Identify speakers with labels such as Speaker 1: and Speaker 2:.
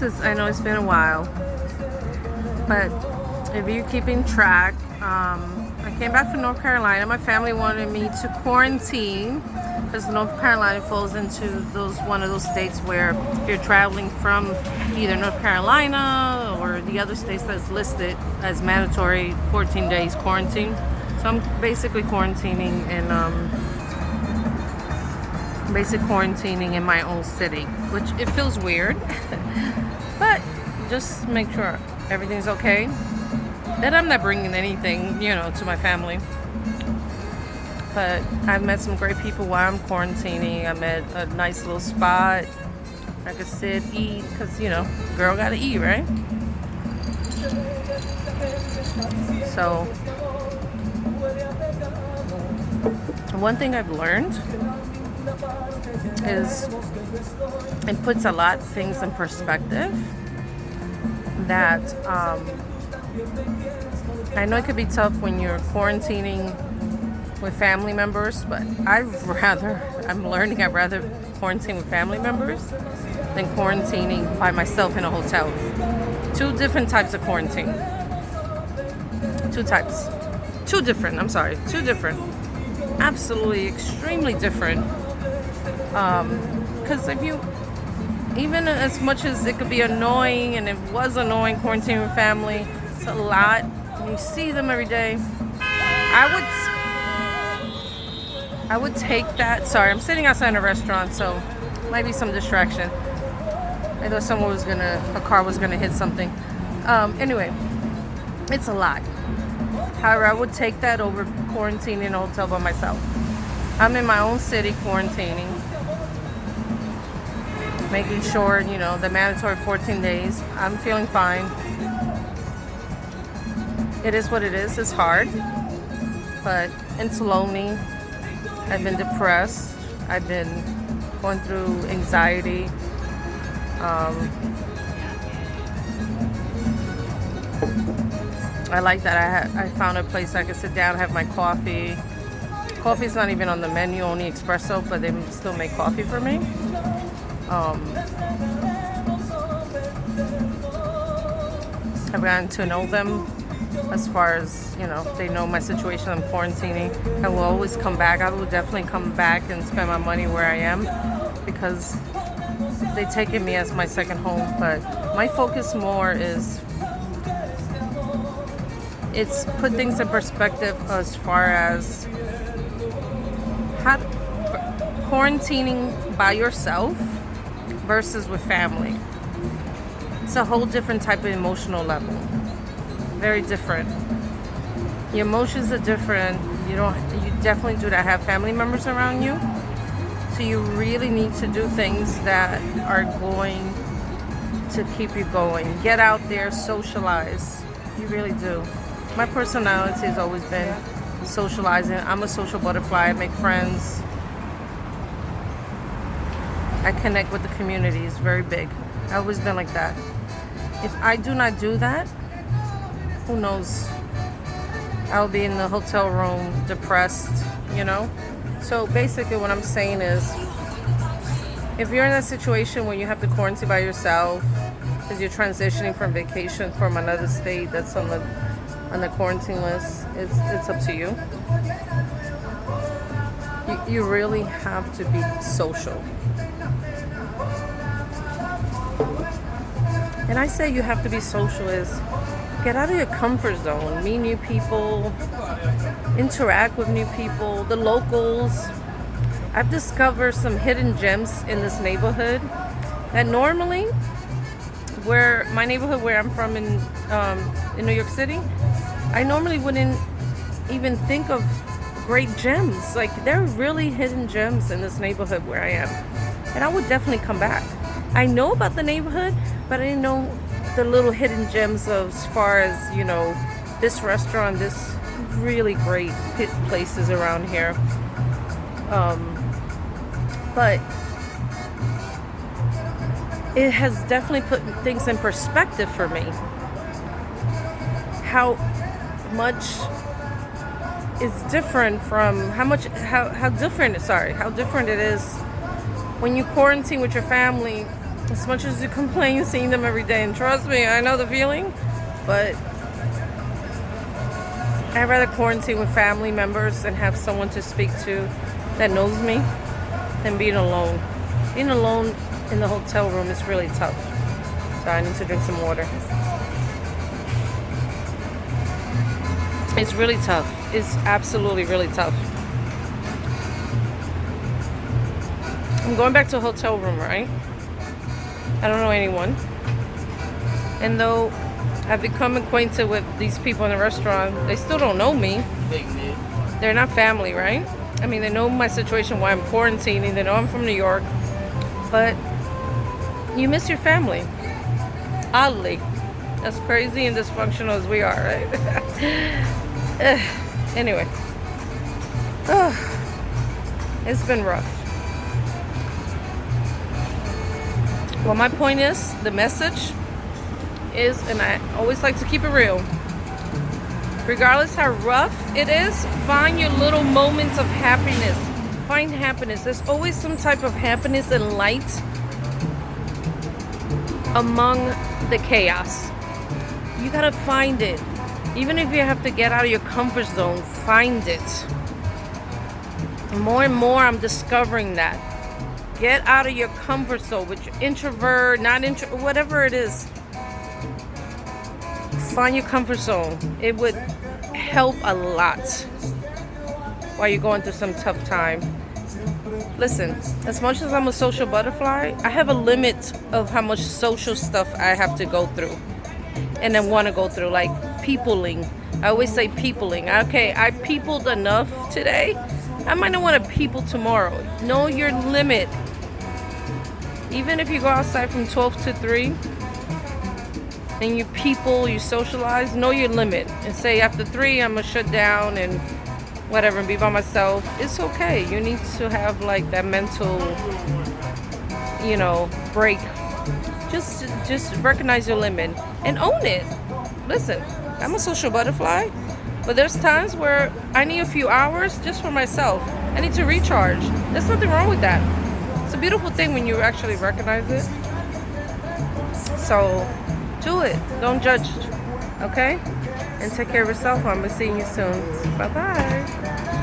Speaker 1: I know it's been a while, but if you're keeping track, I came back from North Carolina. My family wanted me to quarantine because North Carolina falls into one of those states where if you're traveling from either North Carolina or the other states that's listed as mandatory 14 days quarantine. So I'm basically quarantining in my own city, which it feels weird, but just make sure everything's okay. And I'm not bringing anything, to my family. But I've met some great people while I'm quarantining. I met a nice little spot. I could sit, eat, because, girl gotta eat, right? So, one thing I've learned is it puts a lot of things in perspective that I know it could be tough when you're quarantining with family members, but I'm learning I'd rather quarantine with family members than quarantining by myself in a hotel. Two different types of quarantine. Two different. Absolutely, extremely different. Because even as much as it could be annoying, and it was annoying quarantining with family, it's a lot. You see them every day. I would take that. Sorry, I'm sitting outside a restaurant, so might be some distraction. I thought a car was gonna hit something. Anyway, it's a lot. However, I would take that over quarantining in a hotel by myself. I'm in my own city quarantining, making sure, the mandatory 14 days. I'm feeling fine. It is what it is. It's hard, but it's lonely. I've been depressed. I've been going through anxiety. I like that I found a place I could sit down, have my coffee. Coffee's not even on the menu, only espresso, but they still make coffee for me. I've gotten to know them as far as, they know my situation. I'm quarantining. I will always come back. I will definitely come back and spend my money where I am because they taken me as my second home. But my focus more is it's put things in perspective as far as quarantining by yourself versus with family. It's a whole different type of emotional level. Very different. Your emotions are different. You definitely do not have family members around you. So you really need to do things that are going to keep you going. Get out there, socialize. You really do. My personality has always been socializing. I'm a social butterfly. I make friends. I connect with the community. It's very big. I've always been like that. If I do not do that, who knows? I'll be in the hotel room depressed, So basically what I'm saying is, if you're in a situation where you have to quarantine by yourself because you're transitioning from vacation from another state that's on the quarantine list, it's up to you. You really have to be social. And I say you have to be social is get out of your comfort zone, meet new people, interact with new people, the locals. I've discovered some hidden gems in this neighborhood that normally, my neighborhood where I'm from in New York City, I normally wouldn't even think of great gems. Like, there are really hidden gems in this neighborhood where I am. And I would definitely come back. I know about the neighborhood, but I didn't know the little hidden gems as far as, this restaurant, this really great places around here. But it has definitely put things in perspective for me. How much is different from how different it is when you quarantine with your family As much as you complain seeing them every day, and trust me, I know the feeling, but I'd rather quarantine with family members and have someone to speak to that knows me than being alone. Being alone in the hotel room is really tough. So I need to drink some water. It's really tough. It's absolutely really tough. I'm going back to a hotel room, right? I don't know anyone. And though I've become acquainted with these people in the restaurant, they still don't know me. They're not family, right? I mean, they know my situation, why I'm quarantining. They know I'm from New York. But you miss your family. Oddly. As crazy and dysfunctional as we are, right? Anyway. It's been rough. Well, my point is, the message is, and I always like to keep it real, regardless how rough it is, find your little moments of happiness. Find happiness. There's always some type of happiness and light among the chaos. You gotta find it. Even if you have to get out of your comfort zone, find it. More and more I'm discovering that. Get out of your comfort zone, with your introvert, not introvert, whatever it is. Find your comfort zone. It would help a lot while you're going through some tough time. Listen, as much as I'm a social butterfly, I have a limit of how much social stuff I have to go through and then want to go through, like peopling. I always say peopling. Okay, I peopled enough today. I might not want to people tomorrow. Know your limit. Even if you go outside from 12 to 3 and you people, you socialize, know your limit. And say after 3, I'm going to shut down and whatever and be by myself. It's okay. You need to have like that mental, break. Just recognize your limit and own it. Listen, I'm a social butterfly, but there's times where I need a few hours just for myself. I need to recharge. There's nothing wrong with that. It's a beautiful thing when you actually recognize it. So do it. Don't judge. Okay? And take care of yourself. I'm going to see you soon. Bye-bye.